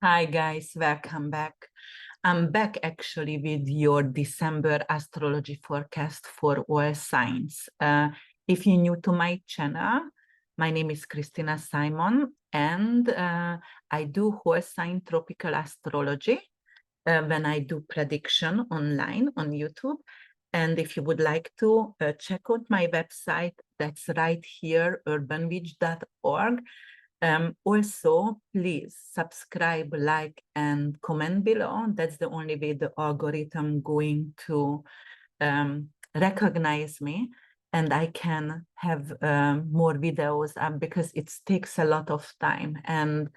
Hi guys, welcome back. I'm back actually with your December astrology forecast for all signs. If you're new to my channel, my name is Krisztina Simon and I do whole sign tropical astrology when I do prediction online on YouTube. And if you would like to check out my website, that's right here, urbanwitch.org. Also, please subscribe, like, and comment below. That's the only way the algorithm going to recognize me and I can have more videos up because it takes a lot of time and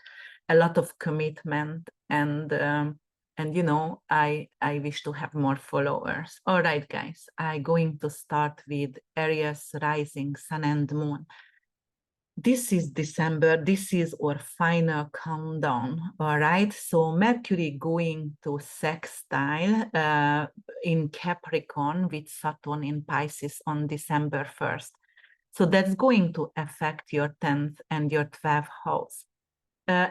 a lot of commitment and you know, I wish to have more followers. All right, guys, I'm going to start with Aries rising, sun and moon. This is December, this is our final countdown, all right? So Mercury going to sextile in Capricorn with Saturn in Pisces on December 1st. So that's going to affect your 10th and your 12th house.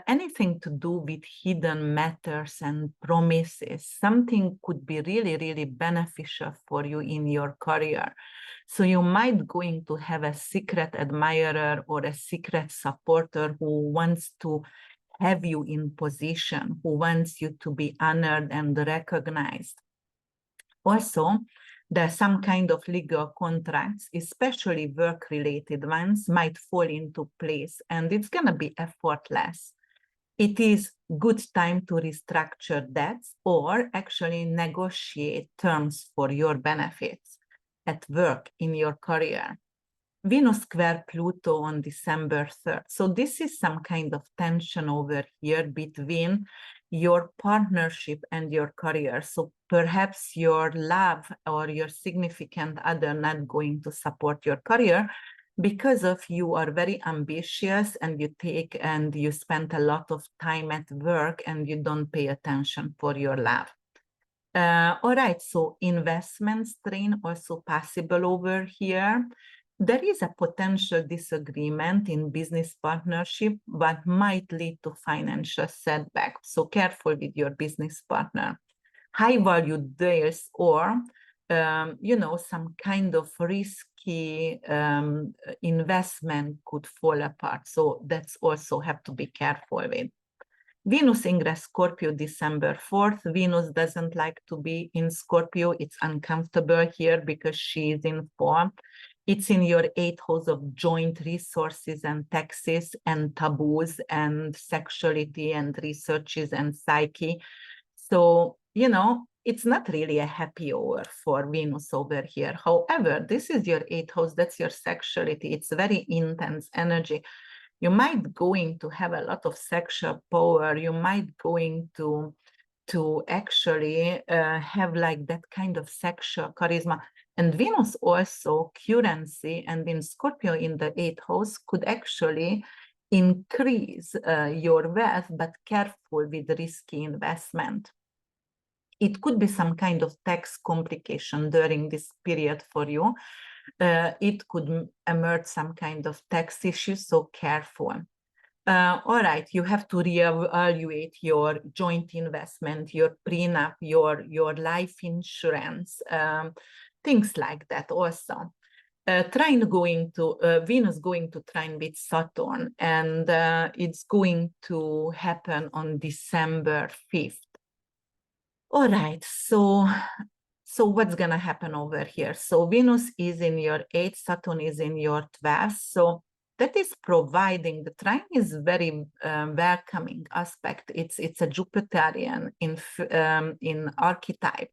Anything to do with hidden matters and promises, something could be really, really beneficial for you in your career. So you might going to have a secret admirer or a secret supporter who wants to have you in position, who wants you to be honored and recognized. Also, there some kind of legal contracts, especially work-related ones, might fall into place and it's going to be effortless. It is good time to restructure debts or actually negotiate terms for your benefits at work, in your career. Venus square Pluto on December 3rd. So this is some kind of tension over here between your partnership and your career. So perhaps your love or your significant other not going to support your career because of you are very ambitious and you take and you spend a lot of time at work and you don't pay attention for your love. All right, so investment strain also possible over here. There is a potential disagreement in business partnership, but might lead to financial setback. So careful with your business partner. High value deals or, you know, some kind of risky investment could fall apart. So that's also have to be careful with. Venus ingress Scorpio December 4th. Venus doesn't like to be in Scorpio. It's uncomfortable here because she is in form. It's in your 8th house of joint resources and taxes and taboos and sexuality and researches and psyche. So, you know, it's not really a happy hour for Venus over here. However, this is your 8th house. That's your sexuality. It's very intense energy. You might going to have a lot of sexual power. You might going to actually have like that kind of sexual charisma. And Venus also currency and in Scorpio in the 8th house could actually increase your wealth, but careful with risky investment. It could be some kind of tax complication during this period for you. It could emerge some kind of tax issues, so careful. All right, you have to reevaluate your joint investment, your prenup, your life insurance, things like that also. Trine going to Venus going to trine with Saturn, and it's going to happen on December 5th. All right, so what's going to happen over here? So Venus is in your 8th, Saturn is in your 12th. So that is providing, the trine is very welcoming aspect. It's a Jupiterian in archetype.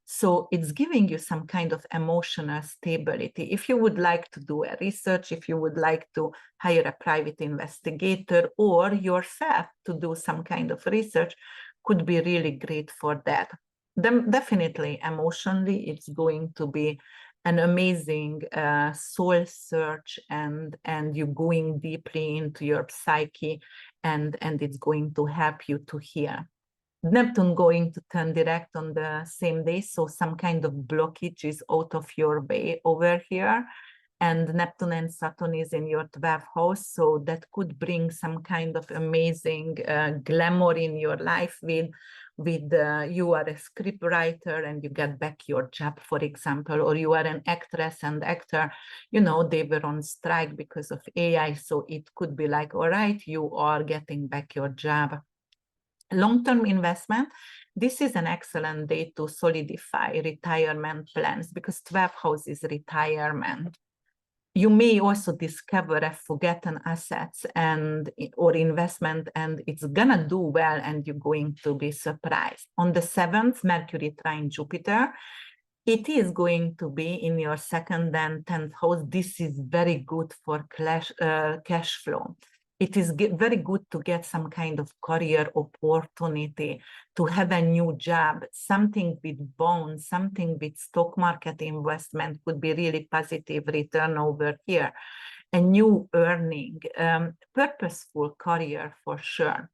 So it's giving you some kind of emotional stability. If you would like to do a research, if you would like to hire a private investigator or yourself to do some kind of research, could be really great for that. Then definitely emotionally, it's going to be an amazing soul search and you going deeply into your psyche and it's going to help you to heal. Neptune going to turn direct on the same day, so some kind of blockage is out of your way over here. and Neptune and Saturn is in your 12th house, so that could bring some kind of amazing glamour in your life with you are a script writer and you get back your job, for example, or you are an actress and actor, you know, they were on strike because of AI, so it could be like, all right, you are getting back your job. Long-term investment, this is an excellent day to solidify retirement plans because 12th house is retirement. You may also discover a forgotten assets and or investment, and it's gonna do well and you're going to be surprised. On the 7th, Mercury trine Jupiter, it is going to be in your 2nd and 10th house. This is very good for cash flow. It is very good to get some kind of career opportunity, to have a new job, something with bonds, something with stock market investment could be really positive return over here. A new earning, purposeful career for sure.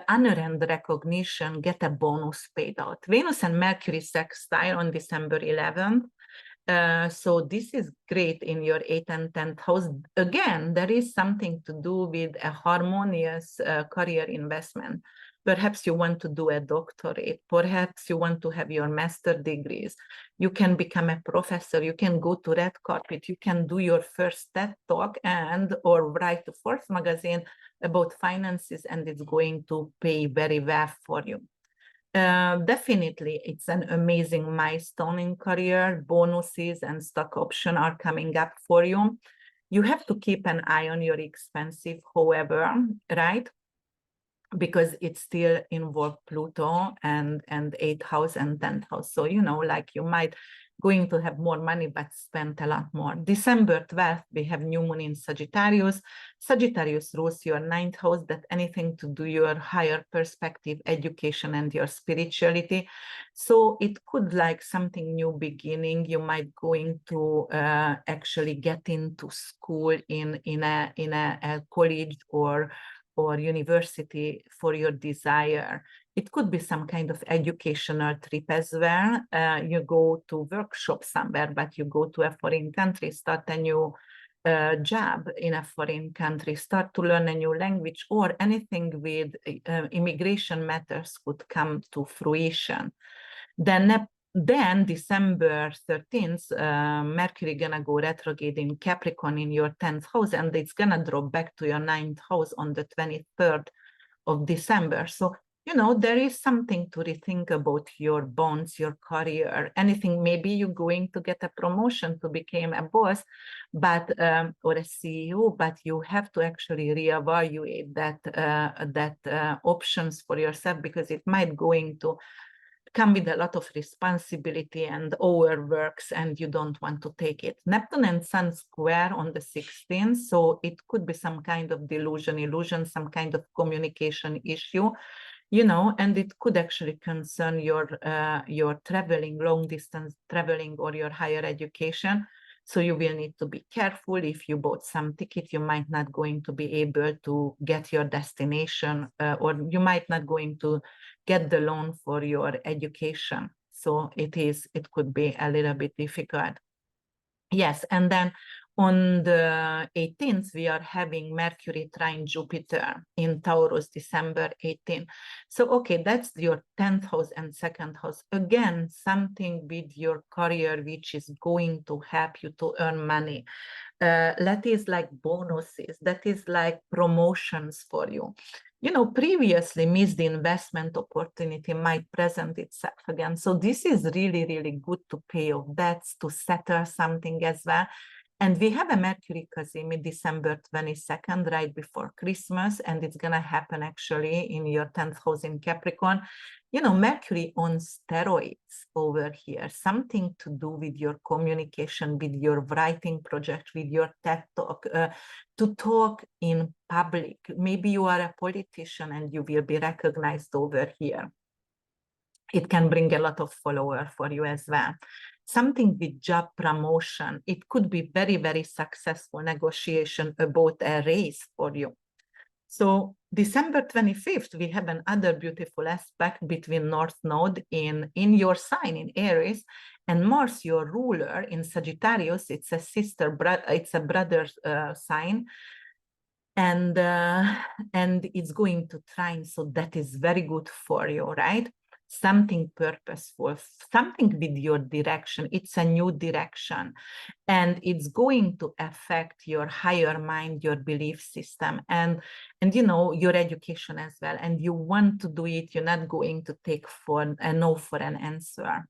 Honor and recognition, get a bonus paid out. Venus and Mercury sextile on December 11th. So this is great in your 8th and 10th house. Again, there is something to do with a harmonious career investment. Perhaps you want to do a doctorate. Perhaps you want to have your master degrees. You can become a professor. You can go to red carpet. You can do your first TED talk and or write to Forbes magazine about finances, and it's going to pay very well for you. Definitely, it's an amazing milestone in career. Bonuses and stock option are coming up for you. You have to keep an eye on your expenses, however, right? Because it still involves Pluto and 8th house and 10th house. So, you know, like you might going to have more money, but spend a lot more. December 12th, we have new moon in Sagittarius. Sagittarius rules your 9th house, that anything to do your higher perspective, education, and your spirituality. So it could like something new beginning. You might going to actually get into school in a college or university for your desire. It could be some kind of educational trip as well. You go to workshop somewhere, but you go to a foreign country, start a new job in a foreign country, start to learn a new language, or anything with immigration matters could come to fruition. Then December 13th, Mercury gonna go retrograde in Capricorn in your 10th house, and it's gonna drop back to your 9th house on the 23rd of December. So, you know, there is something to rethink about your bonds, your career, anything. Maybe you're going to get a promotion to become a boss, but or a CEO, but you have to actually reevaluate that options for yourself, because it might going to come with a lot of responsibility and overworks, and you don't want to take it. Neptune and Sun square on the 16th, so it could be some kind of illusion, some kind of communication issue, you know, and it could actually concern your traveling, long distance traveling, or your higher education. So you will need to be careful. If you bought some ticket, you might not going to be able to get your destination, or you might not going to get the loan for your education. So it could be a little bit difficult. Yes, and then on the 18th, we are having Mercury trine Jupiter in Taurus, December 18th. So, okay, that's your 10th house and 2nd house. Again, something with your career, which is going to help you to earn money. That is like bonuses, that is like promotions for you. You know, previously missed investment opportunity might present itself again. So this is really, really good to pay off debts, to settle something as well. And we have a Mercury Cazimi December 22nd, right before Christmas, and it's going to happen actually in your 10th house in Capricorn. You know, Mercury on steroids over here, something to do with your communication, with your writing project, with your TED Talk, to talk in public. Maybe you are a politician and you will be recognized over here. It can bring a lot of followers for you as well. Something with job promotion. It could be very, very successful negotiation about a raise for you. So December 25th, we have another beautiful aspect between North Node in your sign in Aries and Mars, your ruler in Sagittarius. It's a brother sign, and it's going to trine, so that is very good for you, right? Something purposeful, something with your direction. It's a new direction, and it's going to affect your higher mind, your belief system, and your education as well. And you want to do it. You're not going to take for a no for an answer.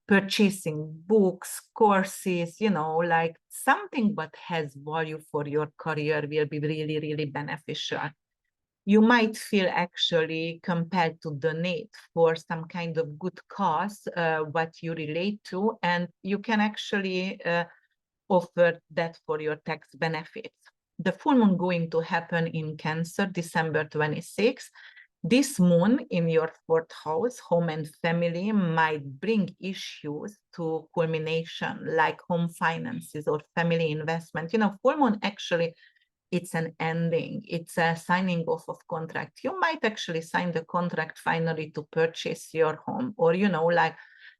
Purchasing books, courses, like something what has value for your career will be really, really beneficial. You might feel actually compelled to donate for some kind of good cause, what you relate to, and you can actually offer that for your tax benefits. The full moon going to happen in Cancer, December 26th. This moon in your 4th house, home and family, might bring issues to culmination, like home finances or family investment. Full moon actually, it's an ending. It's a signing off of contract. You might actually sign the contract finally to purchase your home, or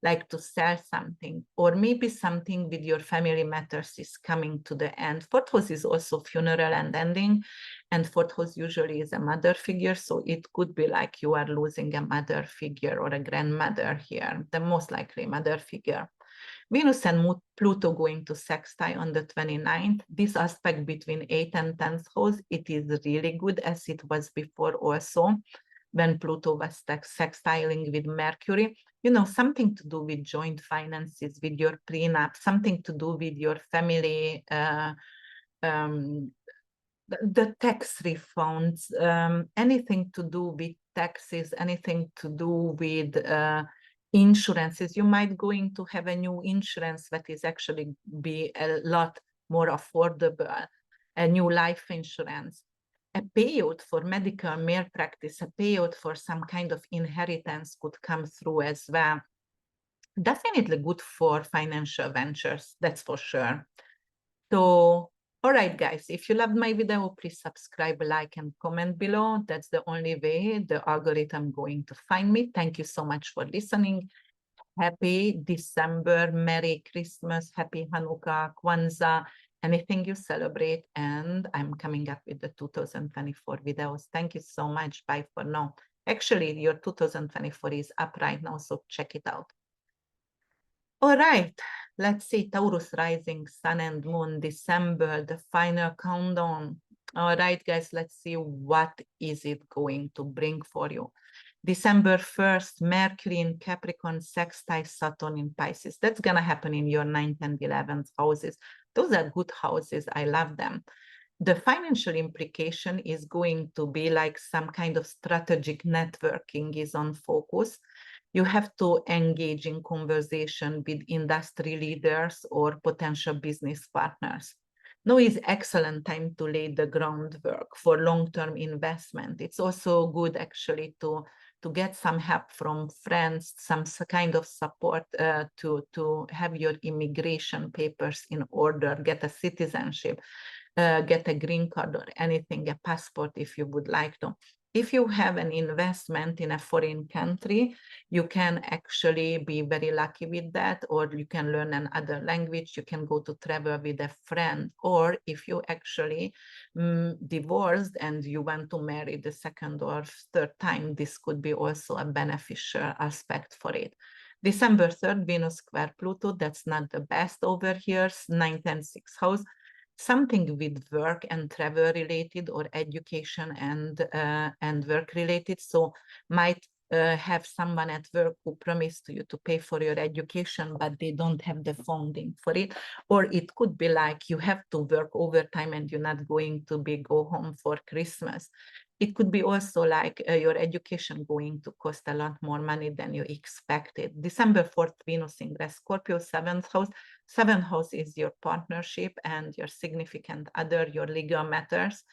like to sell something, or maybe something with your family matters is coming to the end. 4th house is also funeral and ending, and 4th house usually is a mother figure, so it could be like you are losing a mother figure or a grandmother here, the most likely mother figure. Venus and Pluto going to sextile on the 29th. This aspect between 8th and 10th house, it is really good, as it was before also, when Pluto was sextiling with Mercury. Something to do with joint finances, with your prenup, something to do with your family, the tax refunds, anything to do with taxes, anything to do with insurances. You might going to have a new insurance that is actually be a lot more affordable, a new life insurance, a payout for medical malpractice, a payout for some kind of inheritance could come through as well. Definitely good for financial ventures, that's for sure. So, all right, guys, if you loved my video, please subscribe, like, and comment below. That's the only way the algorithm going to find me. Thank you so much for listening. Happy December, Merry Christmas, Happy Hanukkah, Kwanzaa, anything you celebrate. And I'm coming up with the 2024 videos. Thank you so much. Bye for now. Actually, your 2024 is up right now, so check it out. All right, let's see, Taurus rising, Sun and Moon, December, the final countdown. All right, guys, let's see what is it going to bring for you. December 1st, Mercury in Capricorn, sextile Saturn in Pisces. That's going to happen in your 9th and 11th houses. Those are good houses. I love them. The financial implication is going to be like some kind of strategic networking is on focus. You have to engage in conversation with industry leaders or potential business partners. Now is excellent time to lay the groundwork for long-term investment. It's also good actually to get some help from friends, some kind of support to have your immigration papers in order, get a citizenship, get a green card or anything, a passport if you would like to. If you have an investment in a foreign country, you can actually be very lucky with that, or you can learn another language, you can go to travel with a friend, or if you actually divorced and you want to marry the second or third time, this could be also a beneficial aspect for it. December 3rd, Venus square Pluto, that's not the best over here, 9th and 6th house. Something with work and travel related, or education and work related. So might have someone at work who promised you to pay for your education, but they don't have the funding for it. Or it could be like you have to work overtime and you're not going to go home for Christmas. It could be also like your education going to cost a lot more money than you expected. December 4th, Venus in Scorpio, 7th house. 7th house is your partnership and your significant other, your legal matters.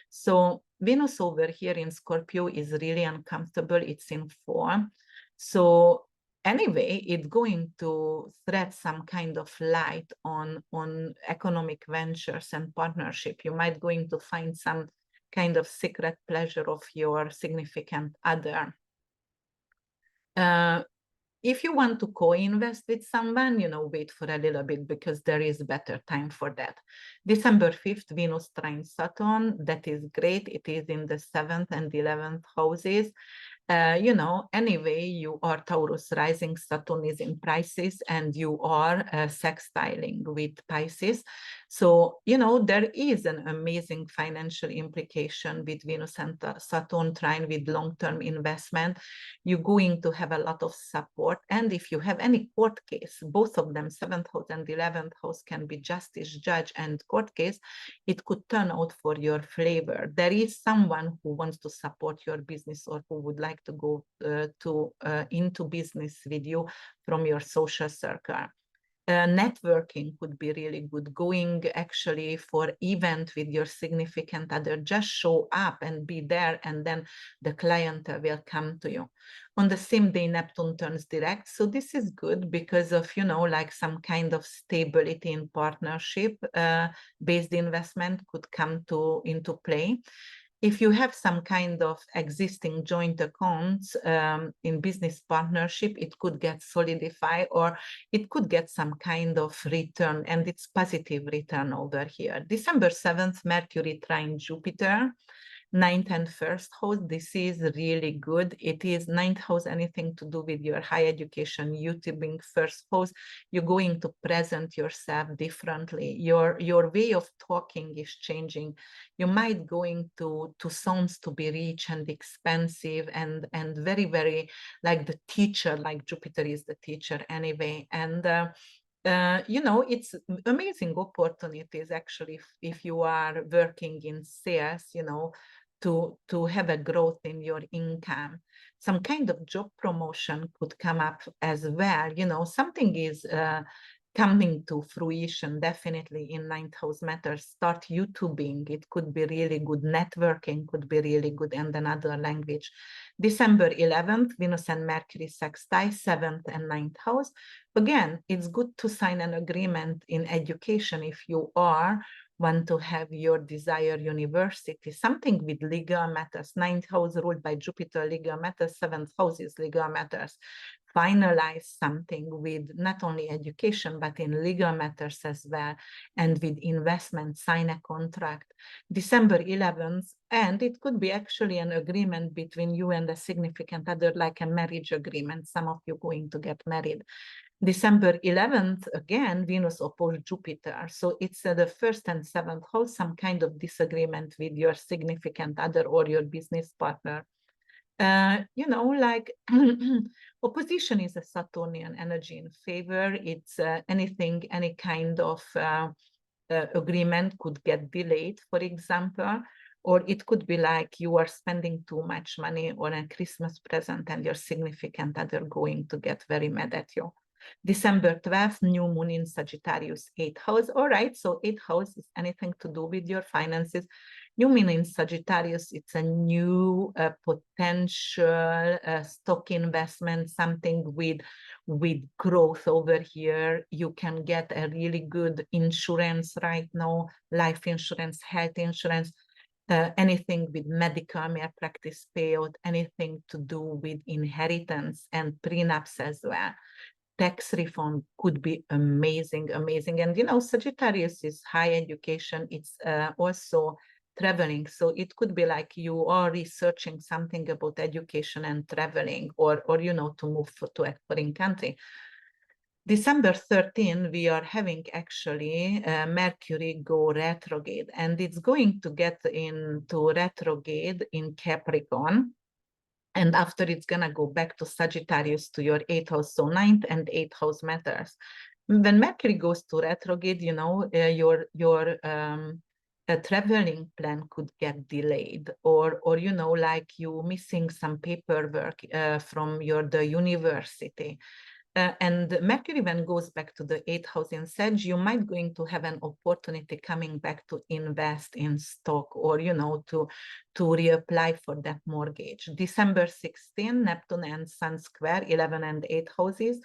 So Venus over here in Scorpio is really uncomfortable. It's in 4. So anyway, it's going to thread some kind of light on economic ventures and partnership. You might going to find some kind of secret pleasure of your significant other. If you want to co-invest with someone, wait for a little bit, because there is better time for that. December 5th, Venus trines Saturn. That is great. It is in the 7th and 11th houses. Anyway, you are Taurus rising, Saturn is in Pisces, and you are sextiling with Pisces. So, there is an amazing financial implication with Venus and Saturn trine with long-term investment. You're going to have a lot of support. And if you have any court case, both of them, 7th house and 11th house, can be justice, judge, and court case, it could turn out for your flavor. There is someone who wants to support your business or who would like to go into business with you from your social circle. Networking could be really good. Going actually for event with your significant other, just show up and be there, and then the client will come to you. On the same day, Neptune turns direct. So this is good because of, like some kind of stability in partnership based investment could come into play. If you have some kind of existing joint accounts in business partnership, it could get solidified, or it could get some kind of return, and it's positive return over here. December 7th, Mercury trine Jupiter. 9th and 1st house, this is really good. It is 9th house, anything to do with your high education, YouTubing. 1st house, you're going to present yourself differently. Your way of talking is changing. You might going to sounds to be rich and expensive and very, very like the teacher, like Jupiter is the teacher anyway. And it's amazing opportunities actually if you are working in sales, to have a growth in your income. Some kind of job promotion could come up as well. Something is coming to fruition definitely in 9th house matters. Start YouTubing, it could be really good. Networking could be really good, and another language. December 11th, Venus and Mercury sextile, 7th and 9th house. Again, it's good to sign an agreement in education if you want to have your desired university, something with legal matters. 9th house ruled by Jupiter, legal matters. 7th house is legal matters. Finalize something with not only education, but in legal matters as well, and with investment, sign a contract. December 11th, and it could be actually an agreement between you and a significant other, like a marriage agreement. Some of you going to get married. December 11th, again, Venus opposed Jupiter. So it's the 1st and 7th house, some kind of disagreement with your significant other or your business partner. Like opposition is a Saturnian energy in favor. It's any kind of agreement could get delayed, for example, or it could be like you are spending too much money on a Christmas present and your significant other going to get very mad at you. December 12th, new moon in Sagittarius, 8th house. All right, so 8th house is anything to do with your finances. New moon in Sagittarius, it's a new potential stock investment, something with growth over here. You can get a really good insurance right now, life insurance, health insurance, anything with medical malpractice payout, anything to do with inheritance and prenups as well. Tax refund could be amazing. And Sagittarius is high education. It's also traveling. So it could be like you are researching something about education and traveling, or to move to a foreign country. December 13, we are having actually Mercury go retrograde, and it's going to get into retrograde in Capricorn. And after it's gonna go back to Sagittarius, to your 8th house, so 9th and 8th house matters. When Mercury goes to retrograde, your traveling plan could get delayed, or like you missing some paperwork from the university. And Mercury, when goes back to the 8th house in Sag, you might going to have an opportunity coming back to invest in stock, or to reapply for that mortgage. December 16, Neptune and Sun square, 11 and 8 houses.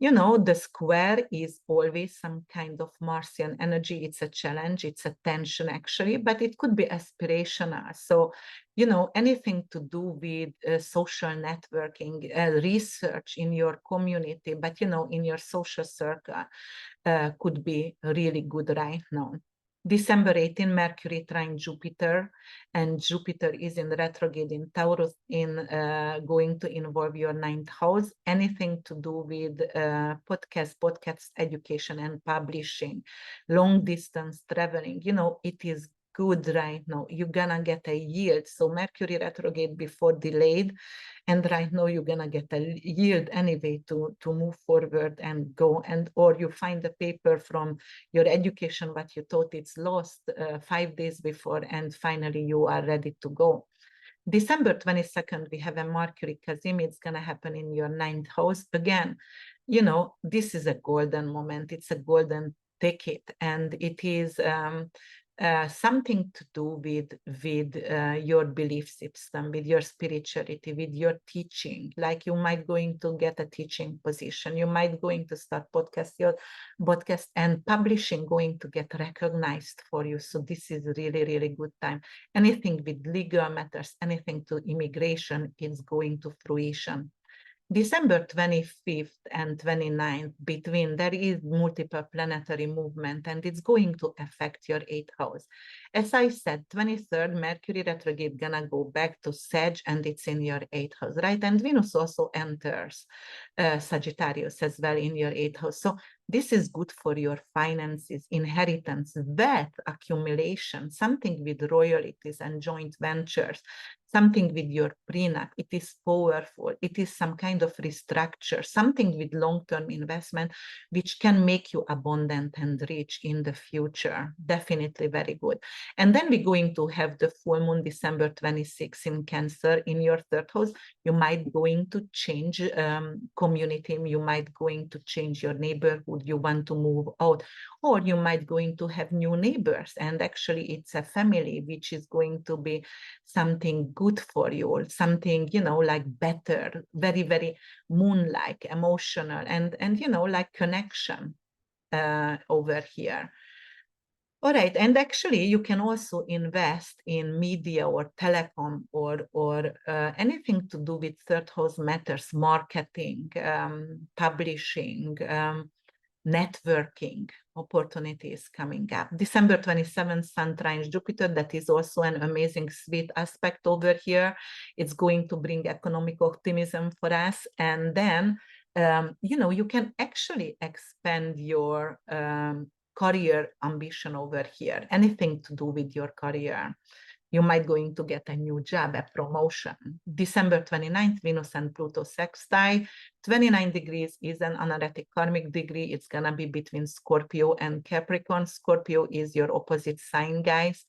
you know, the square is always some kind of Martian energy. It's a challenge, it's a tension actually, but it could be aspirational. So, you know, anything to do with social networking, research in your community, but, you know, in your social circle could be really good right now. December 18, Mercury trine Jupiter, and Jupiter is in retrograde in Taurus, in going to involve your 9th house. Anything to do with podcast education and publishing, long distance traveling, you know, it is good right now. You're gonna get a yield. So Mercury retrograde before delayed, and right now you're gonna get a yield anyway to move forward and go, and or you find a paper from your education what you thought it's lost 5 days before, and finally you are ready to go. December 22nd, we have a Mercury Kazim. It's going to happen in your 9th house. Again, you know, this is a golden moment. It's a golden ticket, and it is something to do with your belief system, with your spirituality, with your teaching. Like you might going to get a teaching position. You might going to start your podcast, and publishing going to get recognized for you. So this is really, really good time. Anything with legal matters, anything to immigration is going to fruition. December 25th and 29th, between there is multiple planetary movement, and it's going to affect your 8th house. As I said, 23rd, Mercury retrograde gonna go back to Sag, and it's in your 8th house, right? And Venus also enters Sagittarius as well in your 8th house. So this is good for your finances, inheritance, wealth accumulation, something with royalties and joint ventures, something with your prenup. It is powerful. It is some kind of restructure, something with long-term investment, which can make you abundant and rich in the future. Definitely very good. And then we're going to have the full moon December 26 in Cancer in your 3rd house. You might going to change community. You might going to change your neighborhood. You want to move out, or you might going to have new neighbors. And actually it's a family, which is going to be something good for you, or something, you know, like better, very, very moon-like, emotional, and you know, like connection over here. All right, and actually you can also invest in media or telecom, or anything to do with 3rd house matters, marketing, publishing, networking opportunities coming up. December 27th, Sun trines Jupiter. That is also an amazing, sweet aspect over here. It's going to bring economic optimism for us. And then, you know, you can actually expand your career ambition over here, anything to do with your career. You might going to get a new job, a promotion. December 29th, Venus and Pluto sextile. 29 degrees is an anaretic karmic degree. It's going to be between Scorpio and Capricorn. Scorpio is your opposite sign, guys.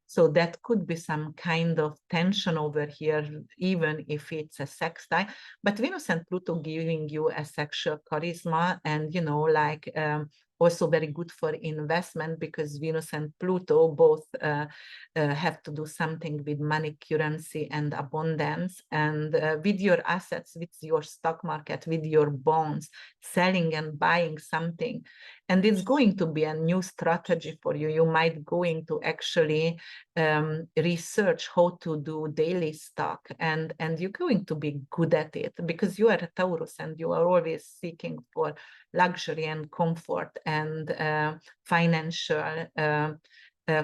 So that could be some kind of tension over here, even if it's a sextile. But Venus and Pluto giving you a sexual charisma, and, you know, like also very good for investment, because Venus and Pluto both have to do something with money, currency, and abundance. And with your assets, with your stock market, with your bonds, selling and buying something. And it's going to be a new strategy for you. You might going to actually research how to do daily stock, and you're going to be good at it, because you are a Taurus and you are always seeking for luxury and comfort, and financial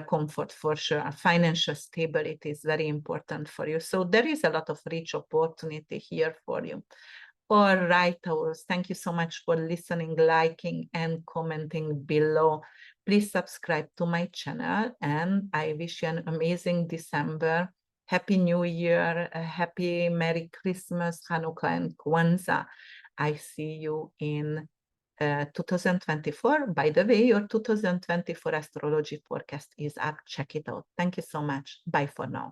comfort for sure. Financial stability is very important for you. So there is a lot of rich opportunity here for you. All right, Taurus, thank you so much for listening, liking, and commenting below. Please subscribe to my channel, and I wish you an amazing December. Happy New Year, a happy Merry Christmas, Hanukkah, and Kwanzaa. I see you in 2024. By the way, your 2024 astrology forecast is up. Check it out. Thank you so much. Bye for now.